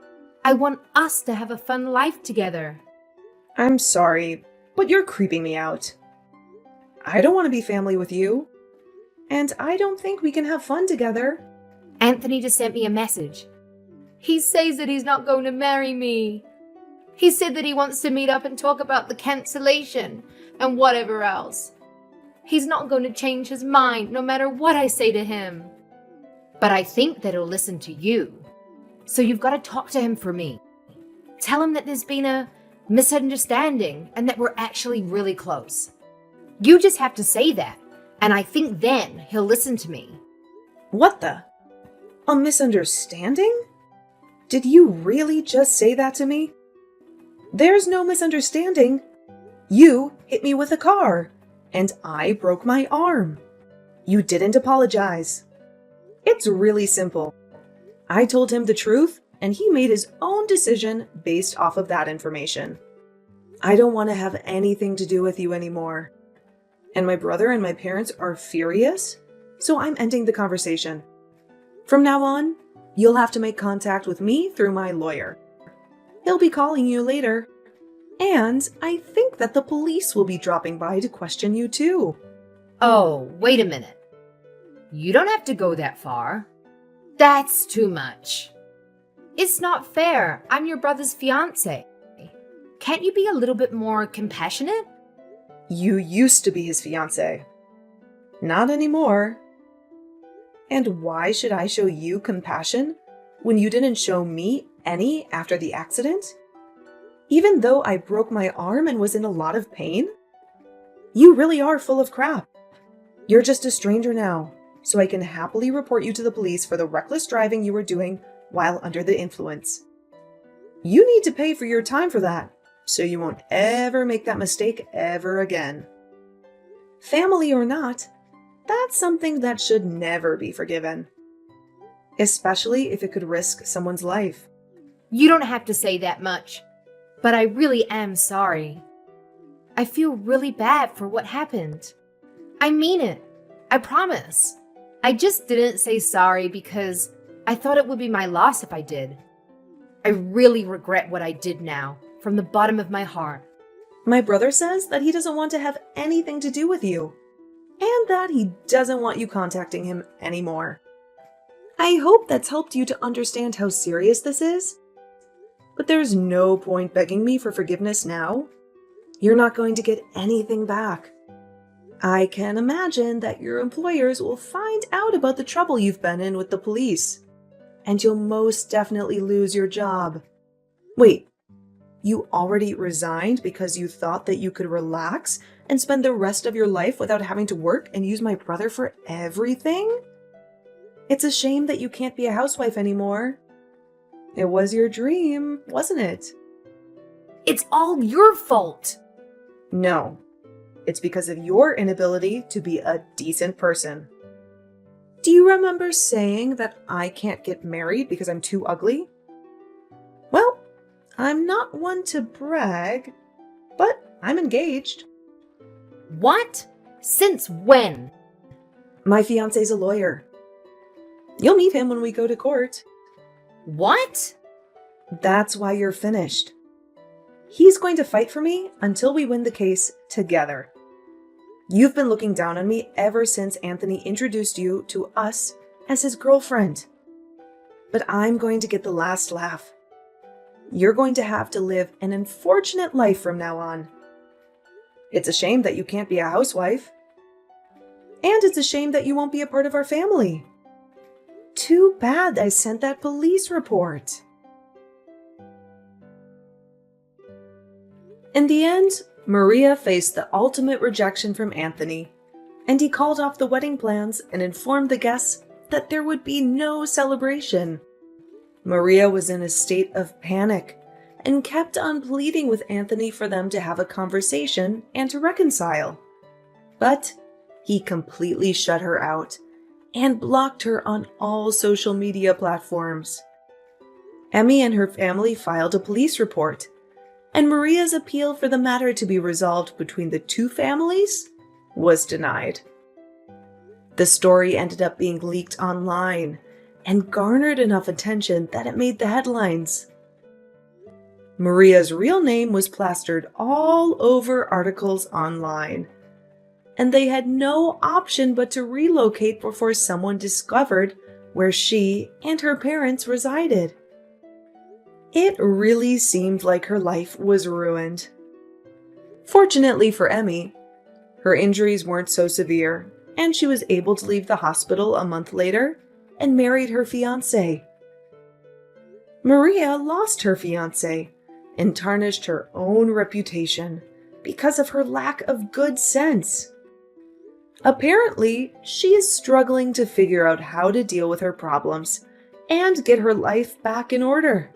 I want us to have a fun life together. I'm sorry, but you're creeping me out. I don't want to be family with you. And I don't think we can have fun together. Anthony just sent me a message. He says that he's not going to marry me. He said that he wants to meet up and talk about the cancellation and whatever else. He's not going to change his mind no matter what I say to him. But I think that he'll listen to you. So you've got to talk to him for me. Tell him that there's been a misunderstanding and that we're actually really close. You just have to say that, and I think then he'll listen to me. What the? A misunderstanding? Did you really just say that to me? There's no misunderstanding. You hit me with a car, and I broke my arm. You didn't apologize. It's really simple. I told him the truth, and he made his own decision based off of that information. I don't want to have anything to do with you anymore. And my brother and my parents are furious, so I'm ending the conversation. From now on, you'll have to make contact with me through my lawyer. He'll be calling you later. And I think that the police will be dropping by to question you too. Oh, wait a minute. You don't have to go that far. That's too much. It's not fair. I'm your brother's fiance. Can't you be a little bit more compassionate? You used to be his fiance. Not anymore. And why should I show you compassion when you didn't show me any after the accident? Even though I broke my arm and was in a lot of pain? You really are full of crap. You're just a stranger now, so I can happily report you to the police for the reckless driving you were doing while under the influence. You need to pay for your time for that, so you won't ever make that mistake ever again. Family or not, that's something that should never be forgiven. Especially if it could risk someone's life. You don't have to say that much, but I really am sorry. I feel really bad for what happened. I mean it. I promise. I just didn't say sorry because I thought it would be my loss if I did. I really regret what I did now, from the bottom of my heart. My brother says that he doesn't want to have anything to do with you, and that he doesn't want you contacting him anymore. I hope that's helped you to understand how serious this is. But there's no point begging me for forgiveness now. You're not going to get anything back. I can imagine that your employers will find out about the trouble you've been in with the police, and you'll most definitely lose your job. Wait, you already resigned because you thought that you could relax and spend the rest of your life without having to work and use my brother for everything? It's a shame that you can't be a housewife anymore. It was your dream, wasn't it? It's all your fault. No, it's because of your inability to be a decent person. Do you remember saying that I can't get married because I'm too ugly? Well, I'm not one to brag, but I'm engaged. What? Since when? My fiance's a lawyer. You'll meet him when we go to court. What? That's why you're finished. He's going to fight for me until we win the case together. You've been looking down on me ever since Anthony introduced you to us as his girlfriend. But I'm going to get the last laugh. You're going to have to live an unfortunate life from now on. It's a shame that you can't be a housewife. And it's a shame that you won't be a part of our family. Too bad I sent that police report. In the end, Maria faced the ultimate rejection from Anthony, and he called off the wedding plans and informed the guests that there would be no celebration. Maria was in a state of panic and kept on pleading with Anthony for them to have a conversation and to reconcile. But he completely shut her out and blocked her on all social media platforms. Emmy and her family filed a police report, and Maria's appeal for the matter to be resolved between the two families was denied. The story ended up being leaked online and garnered enough attention that it made the headlines. Maria's real name was plastered all over articles online, and they had no option but to relocate before someone discovered where she and her parents resided. It really seemed like her life was ruined. Fortunately for Emmy, her injuries weren't so severe, and she was able to leave the hospital a month later and married her fiancé. Maria lost her fiancé and tarnished her own reputation because of her lack of good sense. Apparently, she is struggling to figure out how to deal with her problems and get her life back in order.